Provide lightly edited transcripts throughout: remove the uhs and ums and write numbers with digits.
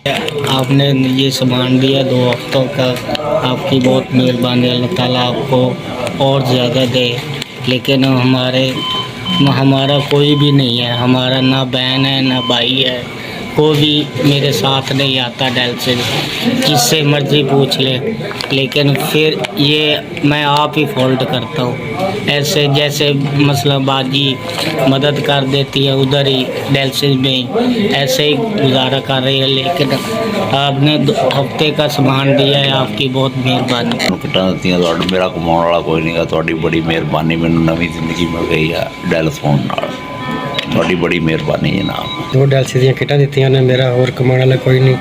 आपने ये सामान दिया 2 हफ्तों का, आपकी बहुत मेहरबानी। अल्लाह ताला आपको और ज़्यादा दे। लेकिन हमारा कोई भी नहीं है, हमारा ना बहन है ना भाई है, कोई भी मेरे साथ नहीं आता डेल से, जिससे मर्जी पूछ ले। लेकिन फिर ये मैं आप ही फॉल्ट करता हूँ। ऐसे जैसे मसला बाजी मदद कर देती है उधर ही डेल्सिस में, ऐसे ही गुजारा कर रही है। लेकिन आपने 2 हफ्ते का सामान दिया है, आपकी बहुत मेहरबानी। किटा दित्तियां मेरा कमाने वाला कोई नहीं गा, तुहाडी बड़ी मेहरबानी, मैनूं नवीं जिंदगी मिल गई है डेल फोन नाल। तुहाडी बड़ी मेहरबानी जनाब। 2 डेल्सी ਦੀਆਂ किटा ਦਿੱਤੀਆਂ ने, मेरा होर कमाने वाला कोई नहीं,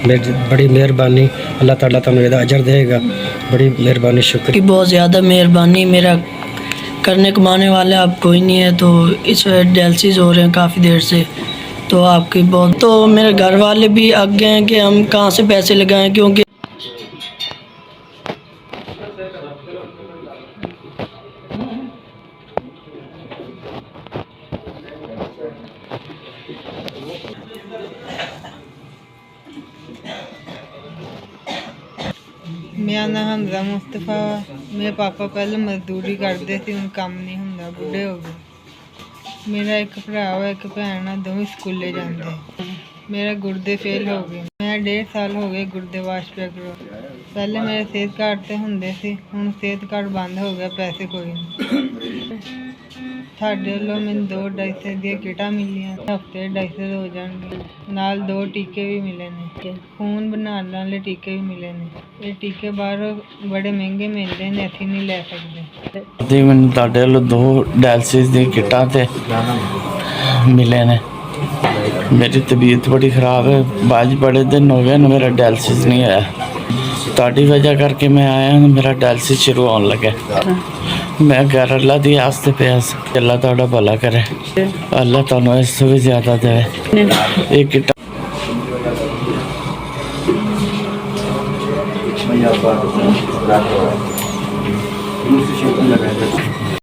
मेरी बड़ी मेहरबानी। अल्लाह ताला तुहानूं ਇਹਦਾ अजर देगा, बड़ी मेहरबानी, शुक्रिया। की बहुत ज़्यादा मेहरबानी। मेरा करने कमाने वाले आप कोई नहीं है, तो इस वजह डायलिसिस हो रहे हैं काफ़ी देर से। तो आपकी बहुत, तो मेरे घर वाले भी अग गए हैं कि हम कहाँ से पैसे लगाएं, क्योंकि मेरा नाम हमजा मुस्तफा। मेरे पापा पहले मजदूरी करते थे, ਹੁਣ ਕੰਮ नहीं ਹੁੰਦਾ, ਬੁੱਢੇ हो गए। मेरा एक भरा वा एक भैन आ, दोवें स्कूले जाते। मेरा गुर्दे फेल हो गए। मैं 1.5 साल हो गए गुर्दे वाश पिया करो। पहले मेरे सेहत कार्ड ते हुंदे सी, हुण सेहत कार्ड बंद हो गया, पैसे कोई नहीं। ਸਾਡੇ ਵੱਲੋਂ ਮੈਨੂੰ 2 डाइसे ਦੀਆਂ ਕਿਟਾਂ ਮਿਲੀਆਂ। ਹਫਤੇ डाइसे ਹੋ ਜਾਣਗੇ, ਨਾਲ 2 ਟੀਕੇ ਵੀ ਮਿਲੇ ਨੇ, ਖੂਨ ਬਣਾਉਣ ਵਾਲੇ ਟੀਕੇ ਵੀ ਮਿਲੇ ਨੇ। ਇਹ ਟੀਕੇ ਬਾਹਰੋਂ ਬੜੇ ਮਹਿੰਗੇ ਮਿਲਦੇ ਨੇ, ਅਸੀਂ ਨਹੀਂ ਲੈ ਸਕਦੇ। जी मैंने ਤੁਹਾਡੇ ਵੱਲੋਂ 2 डायलिसिस दी किटां ते मिले ने। मेरी तबीयत बड़ी ख़राब है, बाज बड़े दिन हो गए मेरा डायलिसिस नहीं होया। ਤੁਹਾਡੀ वजह करके मैं आया, मेरा डायलिसिस शुरू होने लगे। मैं घर अल्लाह दी आस ते पिया सी, अल्लाह तुहाडा भला करे, अल्लाह तुहानूं इस तो भी ज़्यादा दे। एक किटा लगा